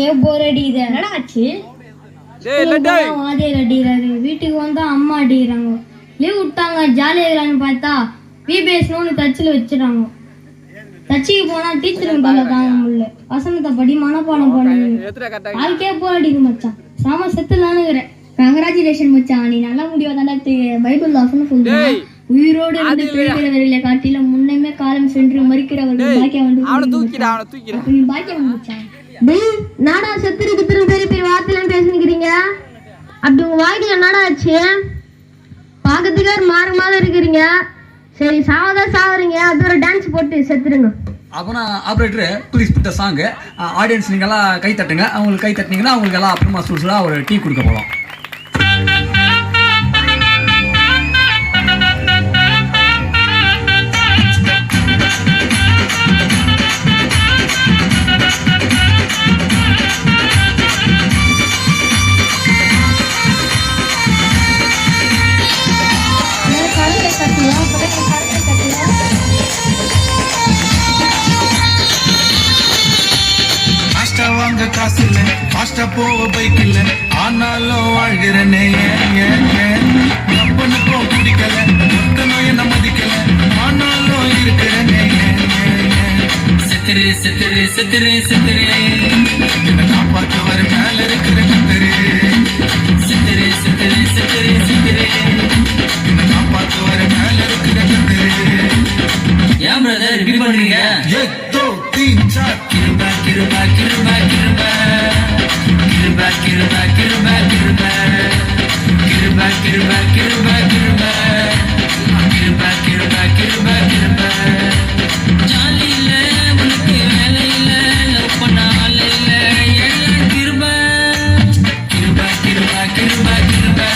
ஏன் போர் அடிக்குது? என்னடா ஆச்சு? வாதியார் அடிக்கிறாரு, வீட்டுக்கு வந்தா அம்மா அடிக்கிறாங்க. லீவ் விட்டாங்க ஜாலியாக இருக்கிறான்னு பார்த்தா விபிஎஸ்னு தச்சில் வச்சுறாங்க. தச்சிக்கு போனா டீச்சருக்கு தலை தாங்க முடியல. வசனத்தை படி மனப்பாடம் பண்ணுங்க. வாழ்க்கையே போர் அடிக்கு மச்சான். சாம செத்துலானுங்கிறேன். கங்கராச்சுலேஷன் மச்சான், நீ நல்லா முடியாதாண்டா. பைபிள் வாசனம் சொல்றேன், உயிரோடு இருந்து பிழைக்கிறவர்களை காட்டிலும் முன்னமே காலம் சென்று மறிக்கிறவர்கள் பாக்கியம் வந்து பாக்கியம் மச்சான். நாடா செத்துருக்கு திரும்ப பெரிய பெரிய வார்த்தைலாம் பேசுகிறீங்க. அப்படி உங்க வாழ்க்கையில என்னடா ஆச்சு? பாக்கிறதுக்கே மாறு மாதிரி இருக்கிறீங்க. சரி சாவதான் சாவுறீங்க, அது ஒரு டான்ஸ் போட்டு செத்துருங்க. அப்போனா operator please put the song. Audience நீங்கள்லாம் கை தட்டுங்க. அவங்களுக்கு கை தட்டினீங்கன்னா அவங்களுக்கு எல்லாம் அப்புறமா சுடுசுடாக ஒரு டீ கொடுக்க போகலாம். காசு இல்ல, ஃபாஸ்டா போவ பைக் இல்ல, ஆனாலும் வாழ்கிறனே. அப்பனுக்கும் பிடிக்கல, ஒருத்தனும் என்ன மதிக்கல, ஆனாலும் இருக்கிறனே. சித்திரி சித்திரி சித்திரி சித்திரி என்ன காப்பாற்றுவர் மேல இருக்கிற கத்திரி. சித்திரி சித்திரி சித்திரி சித்திரி என்ன காப்பாற்றுவர் மேல இருக்கிற கத்திரி. ஏன் பிரதர் இப்படி பண்றீங்க? ஏதோ தீன் சார் கிருபா கிருபா கிருபா கிருபா கிருபா கிருபா கிருபா கிருபா கிருபா கிருபா கிருபா கிருபா கிருபா கிருபா கிருபா கிருபா. ஜாலி இல்ல உனக்கு வேலை இல்ல, லவ் பண்ண ஆள் இல்ல, எல்லாம் கிருபா கிருபா கிருபா கிருபா கிருபா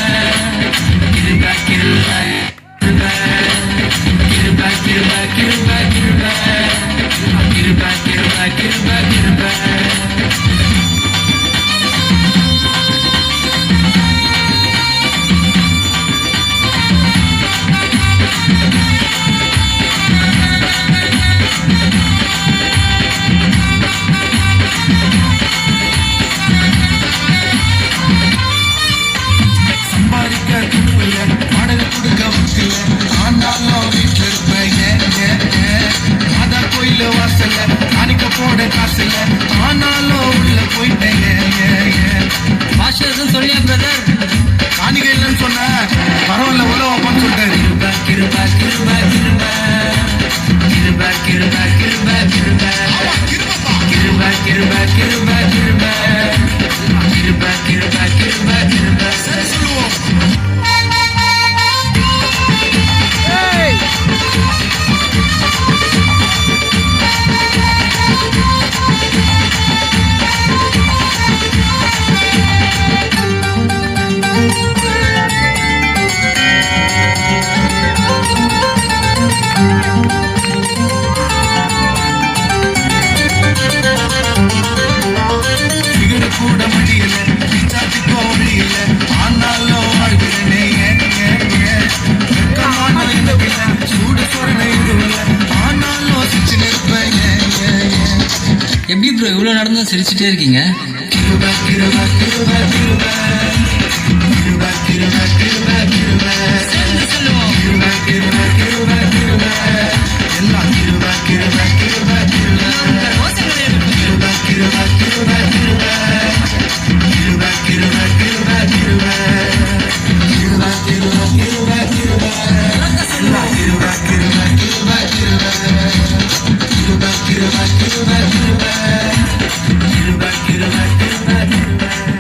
கிருபா கிருபா கிருபா கிருபா கிருபா கிருபா கிருபா கிருபா கிருபா கிருபா கிருபா. சம்பாதிக்க துப்பில்ல, வாடகை கொடுக்க வக்கில்ல, ஆனாலும் வீட்டில் இருப்பேன். மாதா கோயில வாசல்ல காணிக்க போட காசு இல்ல, ஆனாலும் உள்ள போயிட்டேன். பாஷம் சொல்லியா பிரதர்? காணிக்கை இல்லைன்னு சொன்ன பரவாயில்ல உலகப்பான்னு சொல்லிட்டாரு. கிருபா கிருபா கிருபா கிருபா கிருபா கிருபா கிருபா கிருபா கிருபா கிருபா கிருபா கிருபா கிருபா கிருபா கிருபா. சரி சொல்லுவோம். கூட முடியல, பிச்சாச்சுக்கோ முடியல, ஆனாலும் வாழ்கிறனே. வெக்கமான இந்த விலை, சூடு சொரணை இருவல, ஆனாலும் சிரிச்சு நிற்பேன். எப்படி ப்ரோ இவ்வளோ நடந்தும் சிரிச்சுட்டே இருக்கீங்க? கிருபா கிருபா கிருபா கிருபா கிருபா கிருபா கிருபா